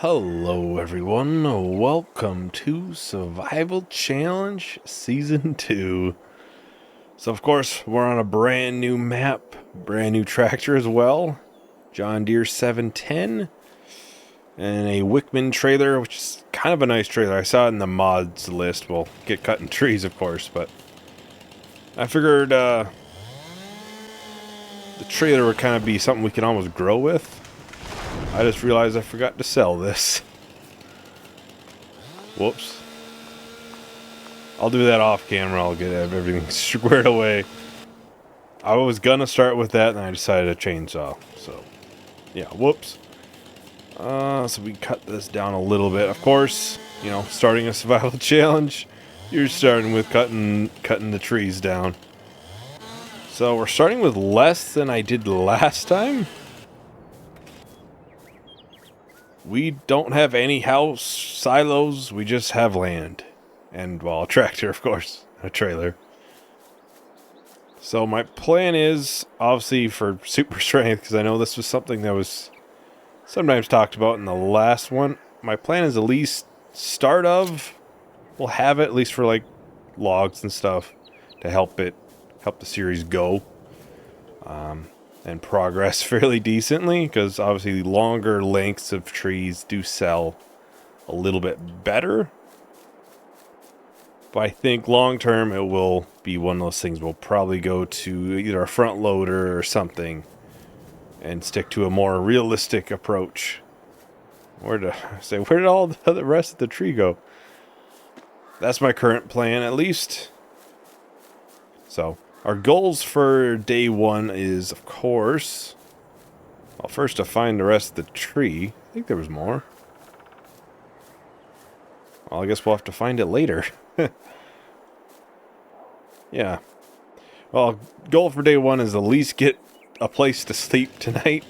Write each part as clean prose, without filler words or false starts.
Hello everyone, welcome to Survival Challenge Season 2. So of course, we're on a brand new map, brand new tractor as well. John Deere 710. And a Wickman trailer, which is kind of a nice trailer. I saw it in the mods list. We'll get cutting trees of course, but I figured the trailer would kind of be something we can almost grow with. I just realized I forgot to sell this. Whoops. I'll do that off camera. I'll get everything squared away. I was gonna start with that and I decided to chainsaw. So, yeah, whoops. So we cut this down a little bit. Of course, you know, starting a survival challenge, you're starting with cutting the trees down. So we're starting with less than I did last time. We don't have any house silos, we just have land. And, well, a tractor, of course. A trailer. So my plan is, obviously, for super strength, because I know this was something that was sometimes talked about in the last one. My plan is at least we'll have it, at least for, like, logs and stuff, to help the series go. And progress fairly decently, because obviously longer lengths of trees do sell a little bit better. But I think long term it will be one of those things we'll probably go to either a front loader or something and stick to a more realistic approach. Where did all the rest of the tree go? That's my current plan, at least. So our goals for day one is, of course, well, first to find the rest of the tree. I think there was more. Well, I guess we'll have to find it later. Yeah. Well, goal for day one is at least get a place to sleep tonight.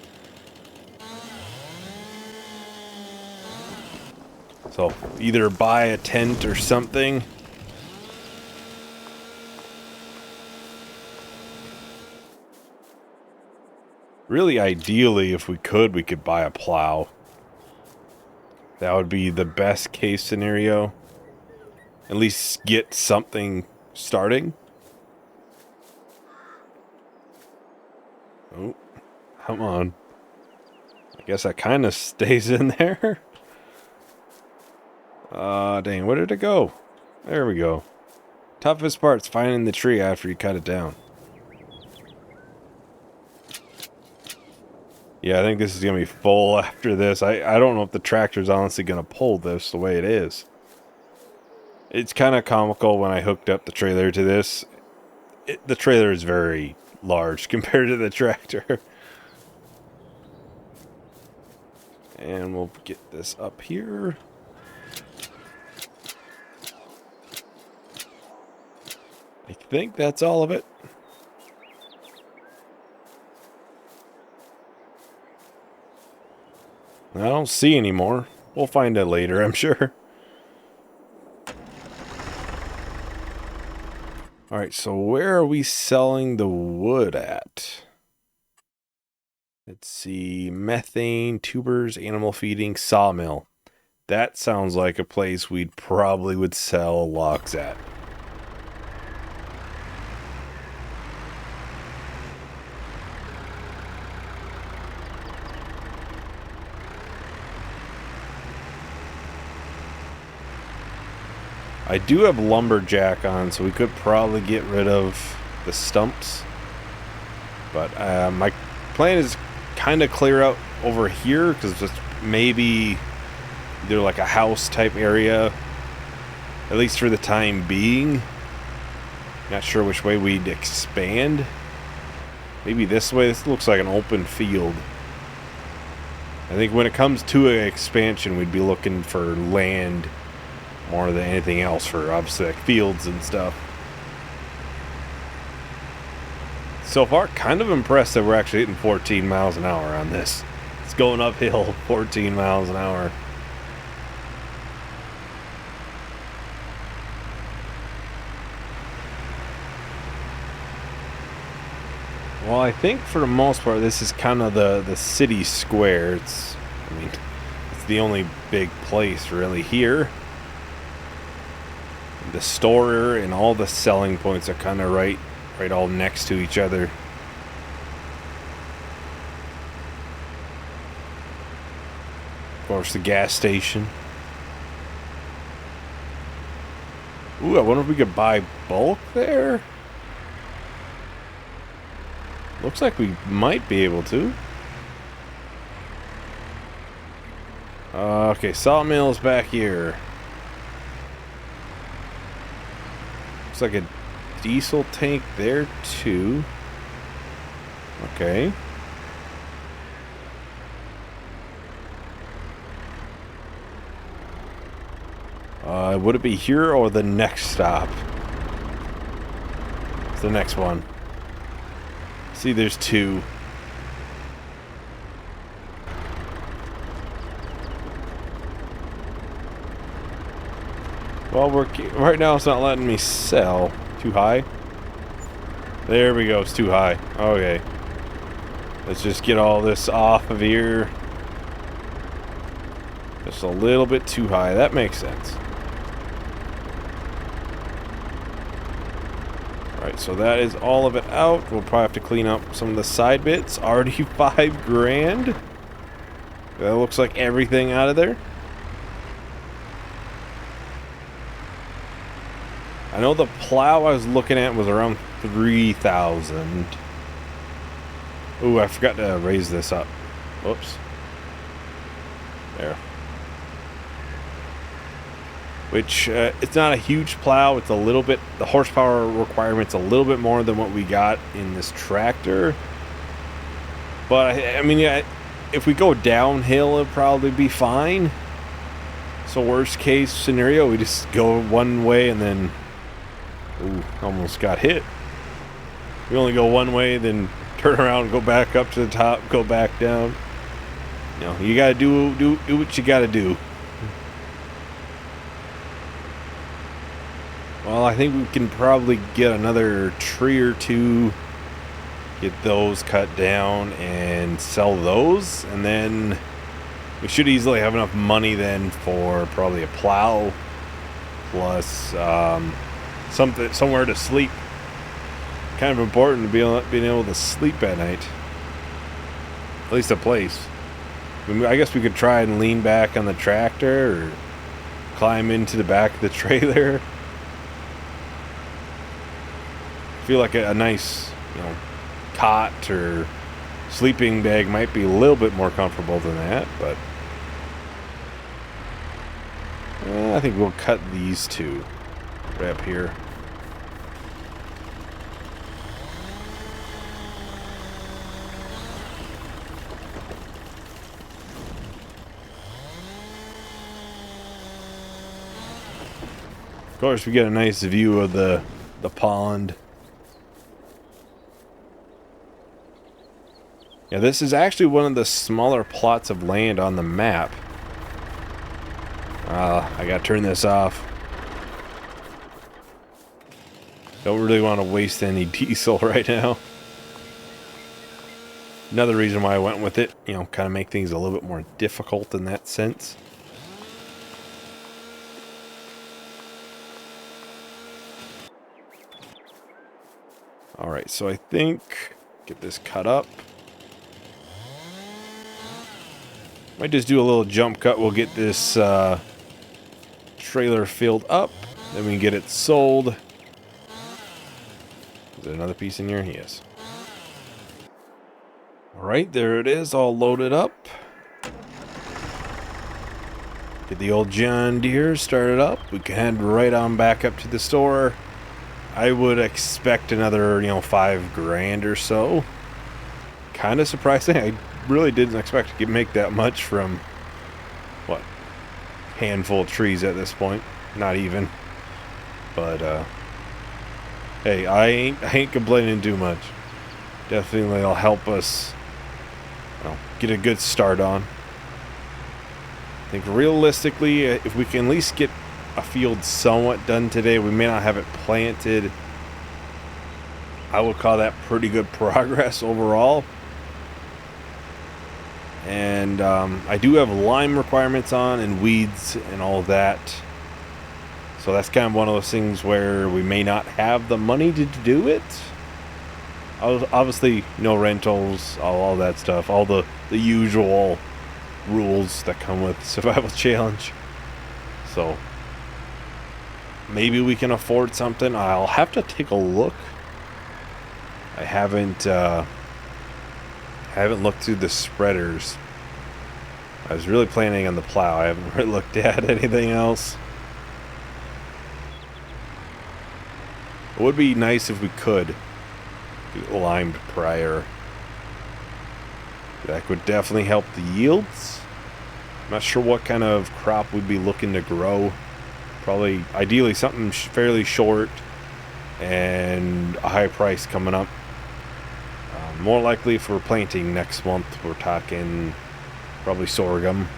So, either buy a tent or something. Really, ideally, if we could buy a plow. That would be the best case scenario. At least get something starting. Oh, come on. I guess that kind of stays in there. Dang, where did it go? There we go. Toughest part's finding the tree after you cut it down. Yeah, I think this is going to be full after this. I don't know if the tractor's honestly going to pull this the way it is. It's kind of comical when I hooked up the trailer to this. The trailer is very large compared to the tractor. And we'll get this up here. I think that's all of it. I don't see any more. We'll find it later, I'm sure. Alright, so where are we selling the wood at? Let's see. Methane, tubers, animal feeding, sawmill. That sounds like a place we'd probably would sell logs at. I do have lumberjack on, so we could probably get rid of the stumps. But my plan is kind of clear out over here, because just maybe either like a house type area, at least for the time being. Not sure which way we'd expand. Maybe this way. This looks like an open field. I think when it comes to an expansion, we'd be looking for land more than anything else, for obviously like fields and stuff. So far, kind of impressed that we're actually hitting 14 miles an hour on this. It's going uphill 14 miles an hour. Well, I think for the most part, this is kind of the city square. It's It's the only big place really here. The store and all the selling points are kind of right all next to each other. Of course, the gas station. Ooh, I wonder if we could buy bulk there? Looks like we might be able to. Okay, sawmill's back here. Looks like a diesel tank there too. Okay. Would it be here or the next stop? It's the next one. See, there's two. Well, right now it's not letting me sell. Too high? There we go, it's too high. Okay. Let's just get all this off of here. Just a little bit too high. That makes sense. Alright, so that is all of it out. We'll probably have to clean up some of the side bits. Already 5 grand. That looks like everything out of there. I know the plow I was looking at was around 3,000. Ooh, I forgot to raise this up. Whoops. There. Which, it's not a huge plow. It's a little bit, the horsepower requirement's a little bit more than what we got in this tractor. But, I mean, yeah, if we go downhill, it'll probably be fine. So worst case scenario, we just go one way and then... Ooh, almost got hit. We only go one way, then turn around, go back up to the top, go back down. You know, you gotta do what you gotta do. Well, I think we can probably get another tree or two, get those cut down and sell those, and then we should easily have enough money then for probably a plow plus somewhere to sleep. Kind of important to being able to sleep at night. At least a place. I guess we could try and lean back on the tractor or climb into the back of the trailer. I feel like a nice, cot or sleeping bag might be a little bit more comfortable than that, but I think we'll cut these two right up here. Of course, we get a nice view of the pond. Yeah, this is actually one of the smaller plots of land on the map. I gotta turn this off. Don't really want to waste any diesel right now. Another reason why I went with it, kind of make things a little bit more difficult in that sense. Alright, so I think get this cut up. Might just do a little jump cut. We'll get this trailer filled up. Then we can get it sold. Is there another piece in here? Yes. Alright, there it is, all loaded up. Get the old John Deere started up. We can head right on back up to the store. I would expect another, 5 grand or so. Kind of surprising. I really didn't expect to make that much from, what, handful of trees at this point. Not even. But, hey, I ain't complaining too much. Definitely will help us, get a good start on. I think realistically, if we can at least get a field somewhat done today, we may not have it planted. I would call that pretty good progress overall. And I do have lime requirements on and weeds and all of that. So that's kind of one of those things where we may not have the money to do it. Obviously, no rentals, all that stuff. All the usual rules that come with Survival Challenge. So maybe we can afford something. I'll have to take a look. I haven't looked through the spreaders. I was really planning on the plow. I haven't really looked at anything else. It would be nice if we could get limed prior. That would definitely help the yields. I'm not sure what kind of crop we'd be looking to grow. Probably, ideally, something fairly short and a high price coming up. More likely if we're planting next month, we're talking probably sorghum.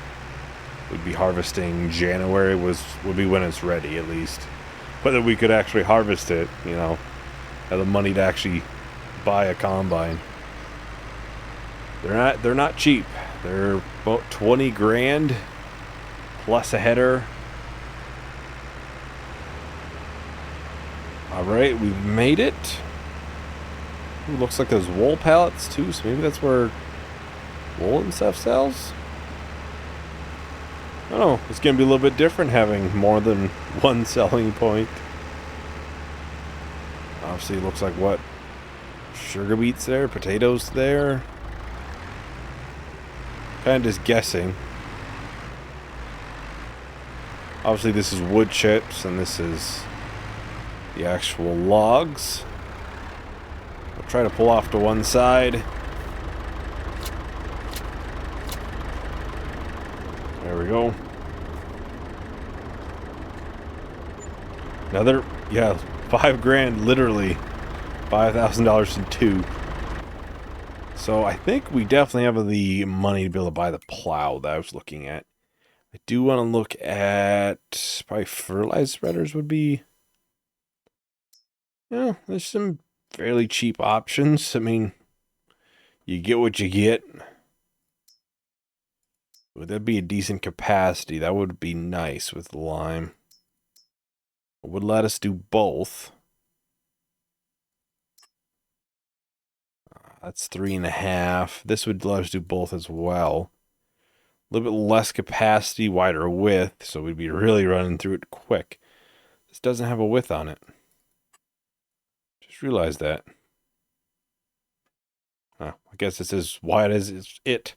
We'd be harvesting January would be when it's ready, at least. Whether we could actually harvest it, you know, have the money to actually buy a combine. They're not cheap. They're about 20 grand plus a header. All right, we've made it. Ooh, looks like there's wool pallets too, so maybe that's where wool and stuff sells. I don't know. It's going to be a little bit different having more than one selling point. Obviously, it looks like what? Sugar beets there, potatoes there. Kind of just guessing. Obviously, this is wood chips, and this is the actual logs. I'll try to pull off to one side. There we go. Another, yeah, 5 grand, literally. $5,000 in 2. So I think we definitely have the money to be able to buy the plow that I was looking at. I do want to look at probably fertilizer spreaders would be. Yeah, there's some fairly cheap options. I mean, you get what you get. Would that be a decent capacity? That would be nice with the lime. It would let us do both. That's 3.5. This would let us do both as well. A little bit less capacity, wider width, so we'd be really running through it quick. This doesn't have a width on it. Just realized that. I guess it's as wide as it.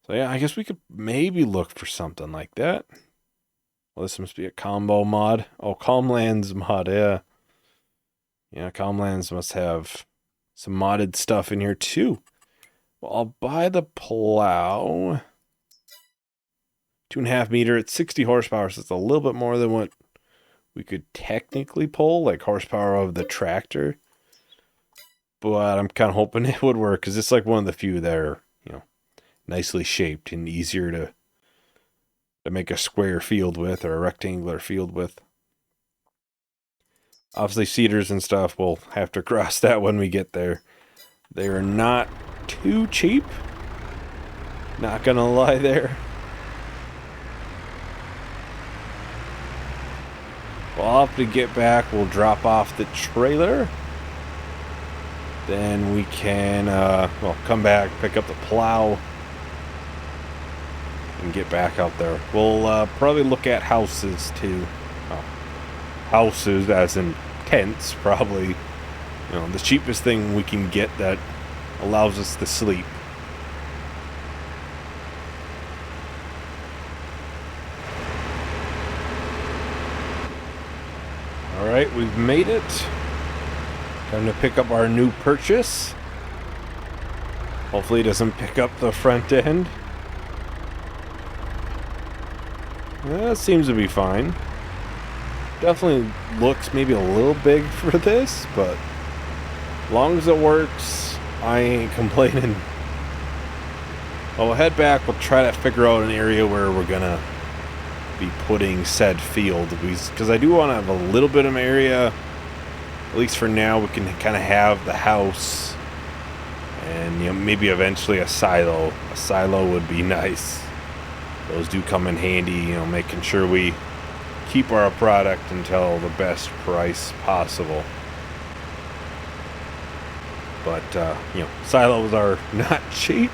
So yeah, I guess we could maybe look for something like that. Well, this must be a combo mod. Oh, Calmlands mod, yeah. Yeah, Calmlands must have some modded stuff in here too. Well, I'll buy the plow. 2.5 meter. It's 60 horsepower, so it's a little bit more than what we could technically pull, like horsepower of the tractor. But I'm kind of hoping it would work, because it's like one of the few that are, you know, nicely shaped and easier to make a square field with, or a rectangular field with. Obviously, cedars and stuff, we'll have to cross that when we get there. They are not too cheap. Not gonna lie there. Well, I'll have to get back. We'll drop off the trailer. Then we can, well, come back, pick up the plow, and get back out there. We'll probably look at houses too. Houses as in tents, probably. You know, the cheapest thing we can get that allows us to sleep. Alright, we've made it. Time to pick up our new purchase. Hopefully it doesn't pick up the front end. That seems to be fine. Definitely looks maybe a little big for this, but as long as it works, I ain't complaining. Well, we'll head back. We'll try to figure out an area where we're gonna be putting said field, because I do want to have a little bit of area. At least for now, we can kind of have the house And maybe eventually a silo. A silo would be nice. Those do come in handy, making sure we keep our product until the best price possible. But, silos are not cheap.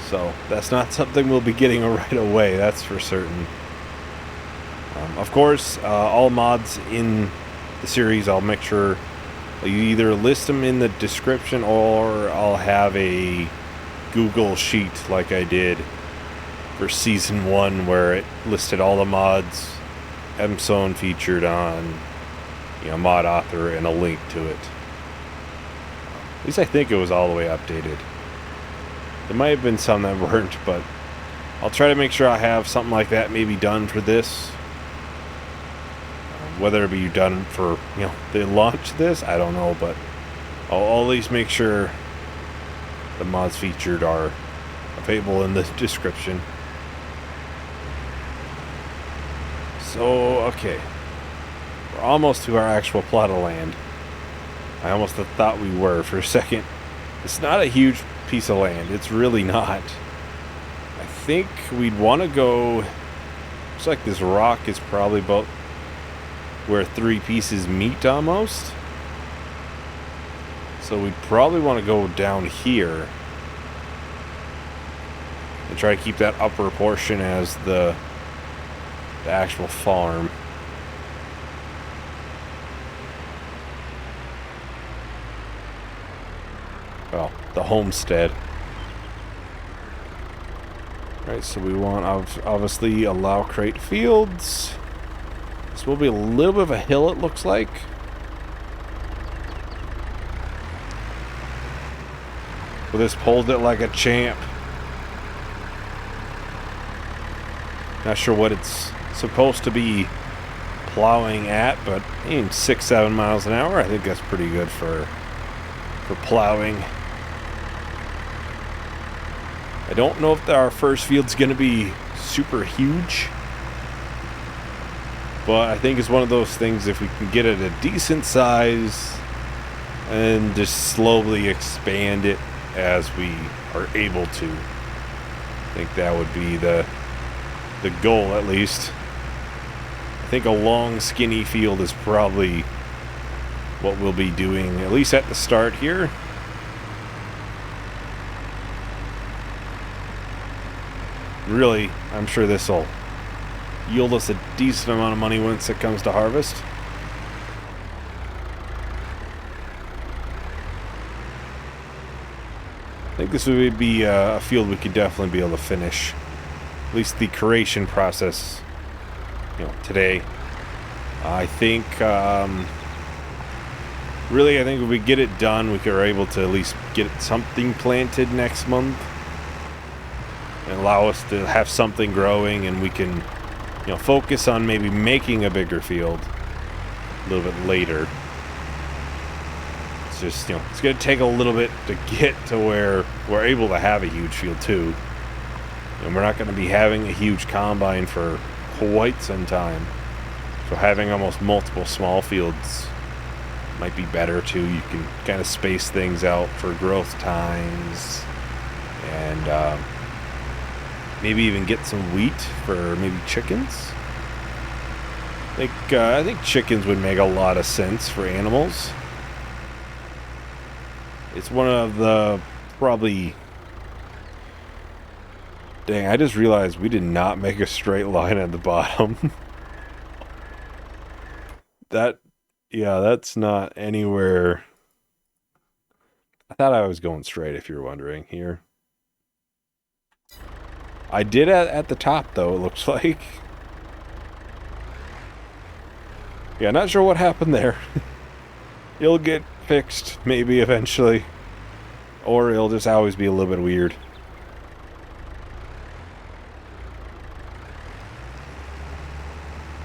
So that's not something we'll be getting right away, that's for certain. Of course, all mods in the series, I'll make sure you either list them in the description or I'll have a Google sheet like I did for Season 1 where it listed all the mods Ep1 featured on mod author and a link to it. At least I think it was all the way updated. There might have been some that weren't, but I'll try to make sure I have something like that maybe done for this. Whether it be done for, the launch of this, I don't know, but I'll at least make sure the mods featured are available in the description. So, okay. We're almost to our actual plot of land. I almost thought we were for a second. It's not a huge piece of land. It's really not. I think we'd want to go... Looks like this rock is probably about where 3 pieces meet almost. So we'd probably want to go down here and try to keep that upper portion as the actual farm. Well, the homestead. Right, so we want obviously allow crate fields. This will be a little bit of a hill, it looks like. Well, this pulled it like a champ. Not sure what it's supposed to be plowing at, but 6-7 miles an hour. I think that's pretty good for plowing. I don't know if our first field's going to be super huge. But I think it's one of those things, if we can get it a decent size and just slowly expand it as we are able to. I think that would be the goal, at least. I think a long, skinny field is probably what we'll be doing, at least at the start here. Really, I'm sure this will yield us a decent amount of money once it comes to harvest. I think this would be a field we could definitely be able to finish. At least the curation process, today. I think, really, I think if we get it done, we are able to at least get something planted next month. And allow us to have something growing, and we can focus on maybe making a bigger field a little bit later. It's just, it's going to take a little bit to get to where we're able to have a huge field too. And we're not going to be having a huge combine for quite some time. So having almost multiple small fields might be better too. You can kind of space things out for growth times, and maybe even get some wheat for maybe chickens. I think chickens would make a lot of sense for animals. It's one of the probably... Dang, I just realized we did not make a straight line at the bottom. That's not anywhere... I thought I was going straight, if you're wondering here. I did at the top, though, it looks like. Yeah, not sure what happened there. It'll get fixed, maybe, eventually. Or it'll just always be a little bit weird.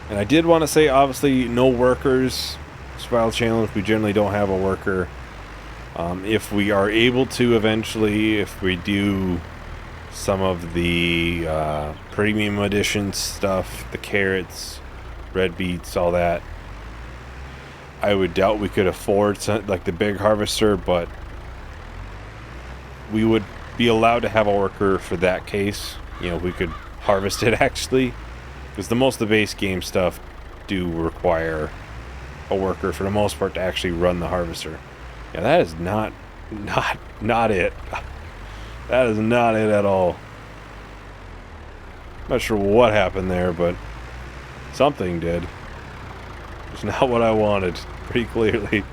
And I did want to say, obviously, no workers. Survival challenge, we generally don't have a worker. If we are able to eventually, if we do some of the premium edition stuff, the carrots, red beets, all that, I would doubt we could afford some, like the big harvester, but we would be allowed to have a worker for that case. You know, we could harvest it actually, because the most of the base game stuff do require a worker for the most part to actually run the harvester. Yeah, that is not it. That is not it at all. Not sure what happened there, but something did. It's not what I wanted, pretty clearly.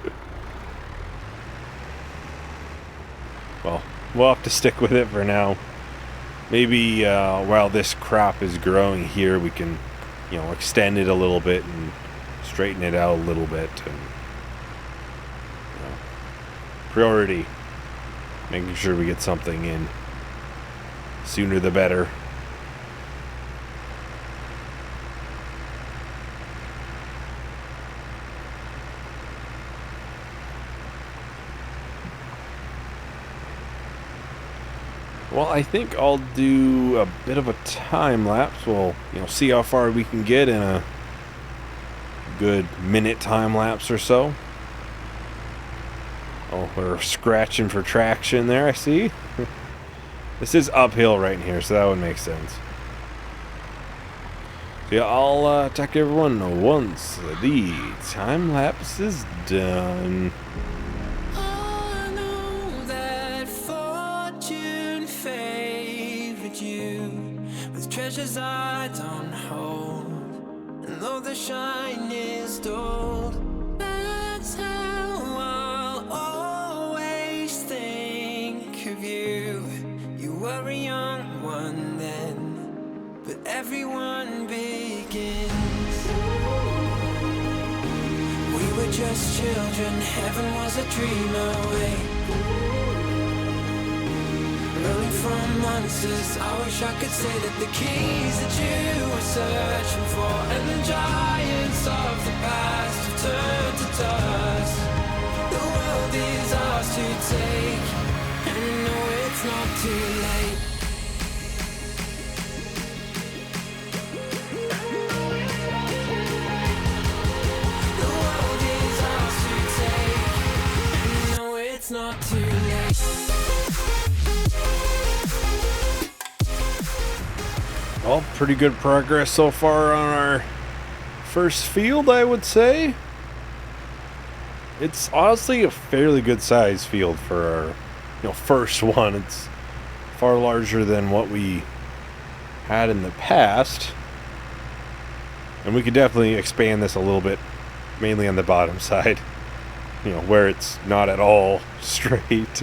Well, we'll have to stick with it for now. Maybe while this crop is growing here, we can, you know, extend it a little bit and straighten it out a little bit. And, you know, priority, making sure we get something in. Sooner the better. Well, I think I'll do a bit of a time lapse. We'll, you know, see how far we can get in a good minute time lapse or so. Oh, we're scratching for traction there, I see. This is uphill right in here, so that would make sense. So yeah, I'll talk to everyone once the time lapse is done. Treasures I don't hold, and though the shine is dulled, that's how I'll always think of you. You were a young one then, but everyone begins. We were just children, heaven was a dream away. Running from monsters, I wish I could say that the keys that you were searching for and the giants of the past have turned to dust. The world is ours to take, and I know it's not too late. The world is ours to take, and I know it's not too late. Well, pretty good progress so far on our first field, I would say. It's honestly a fairly good size field for our, you know, first one. It's far larger than what we had in the past. And we could definitely expand this a little bit, mainly on the bottom side, you know, where it's not at all straight.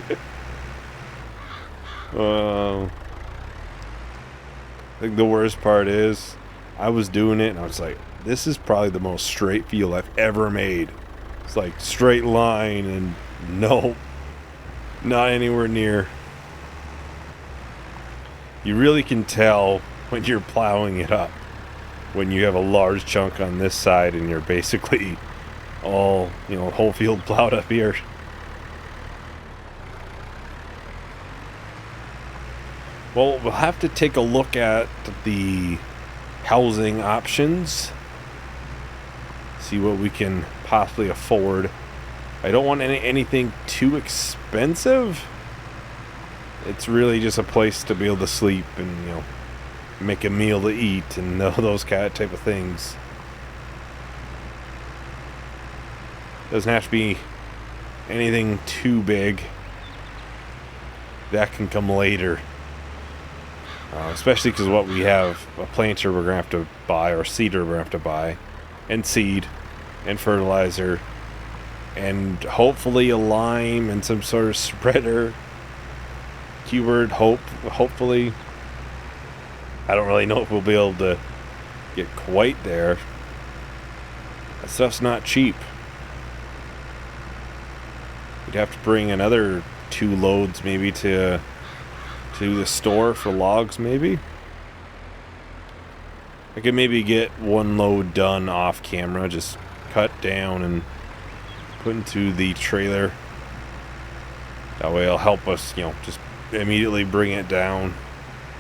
I think the worst part is I was doing it and I was like, this is probably the most straight field I've ever made. It's like straight line, and nope, not anywhere near. You really can tell when you're plowing it up, when you have a large chunk on this side and you're basically all, you know, whole field plowed up here. Well, we'll have to take a look at the housing options. See what we can possibly afford. I don't want anything too expensive. It's really just a place to be able to sleep and, you know, make a meal to eat and those type of things. Doesn't have to be anything too big. That can come later. Especially because what we have, a planter we're going to have to buy, or seeder we're going to have to buy, and seed, and fertilizer, and hopefully a lime and some sort of spreader. Keyword hopefully. I don't really know if we'll be able to get quite there. That stuff's not cheap. We'd have to bring another 2 loads maybe to the store for logs, maybe. I could maybe get 1 load done off camera, just cut down and put into the trailer. That way it'll help us, you know, just immediately bring it down.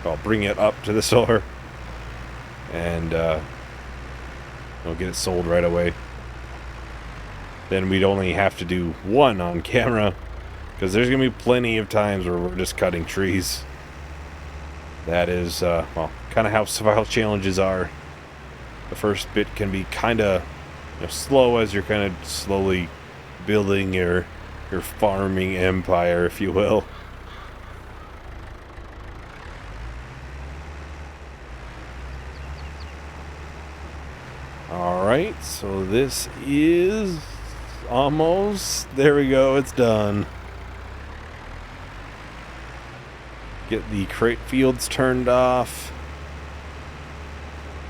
I'll bring it up to the store and we'll get it sold right away. Then we'd only have to do 1 on camera Because there's going to be plenty of times where we're just cutting trees. That is, well, kind of how survival challenges are. The first bit can be kind of slow as you're kind of slowly building your farming empire, if you will. Alright, so this is almost, there we go, it's done. Get the crate fields turned off.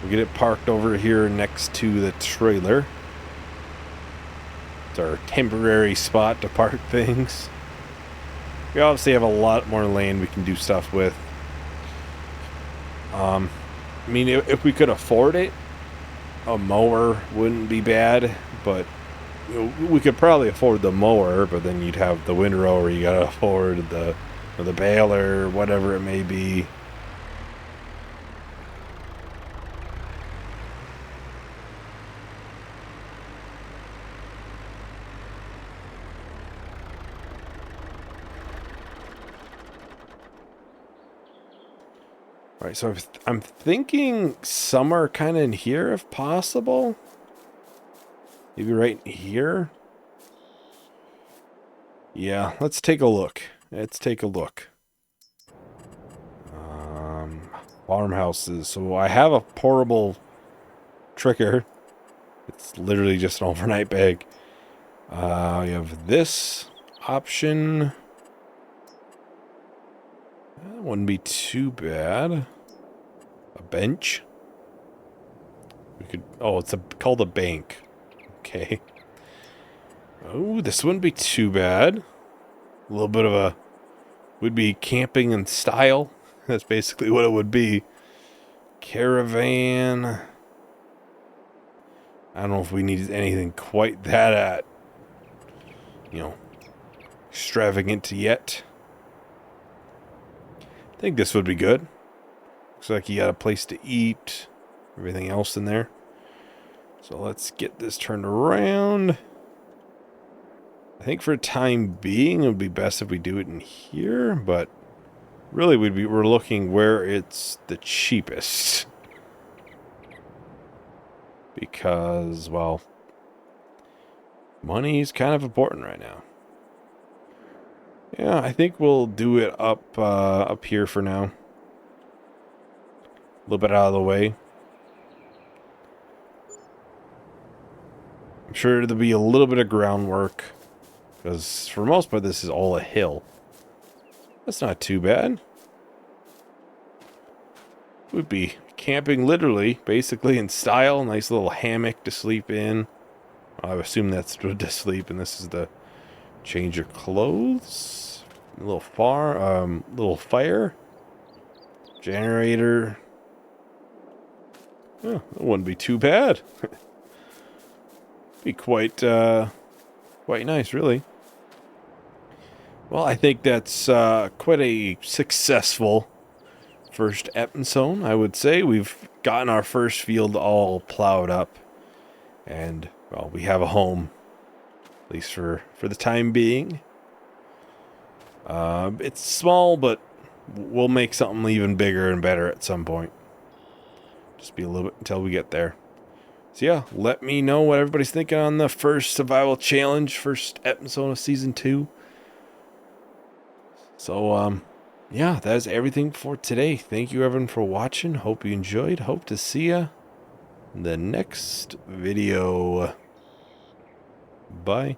We'll get it parked over here next to the trailer. It's our temporary spot to park things. We obviously have a lot more land we can do stuff with. I mean, if we could afford it, a mower wouldn't be bad, but we could probably afford the mower, but then you'd have the windrower, you gotta afford the baler, whatever it may be. Alright, so I'm thinking somewhere kind of in here if possible. Maybe right here. Yeah, let's take a look. Let's take a look. Farmhouses. So I have a portable trigger. It's literally just an overnight bag. You have this option. That wouldn't be too bad. A bench. We could. Oh, it's called a bank. Okay. Oh, this wouldn't be too bad. A little bit of a. Would be camping in style. That's basically what it would be. Caravan. I don't know if we need anything quite that extravagant yet. I think this would be good. Looks like you got a place to eat. Everything else in there. So let's get this turned around. I think for the time being, it would be best if we do it in here, but really we're looking where it's the cheapest. Because, well, money's kind of important right now. Yeah, I think we'll do it up here for now. A little bit out of the way. I'm sure there'll be a little bit of groundwork. Because for most part, this is all a hill. That's not too bad. Would be camping literally, basically in style. Nice little hammock to sleep in. I assume that's to sleep, and this is the change your clothes. A little little fire. Generator. Oh, that wouldn't be too bad. Be quite nice, really. Well, I think that's quite a successful first episode, I would say. We've gotten our first field all plowed up. And, well, we have a home. At least for the time being. It's small, but we'll make something even bigger and better at some point. Just be a little bit until we get there. So yeah, let me know what everybody's thinking on the first survival challenge, first episode of season 2. So, yeah, that is everything for today. Thank you everyone for watching. Hope you enjoyed. Hope to see ya in the next video. Bye.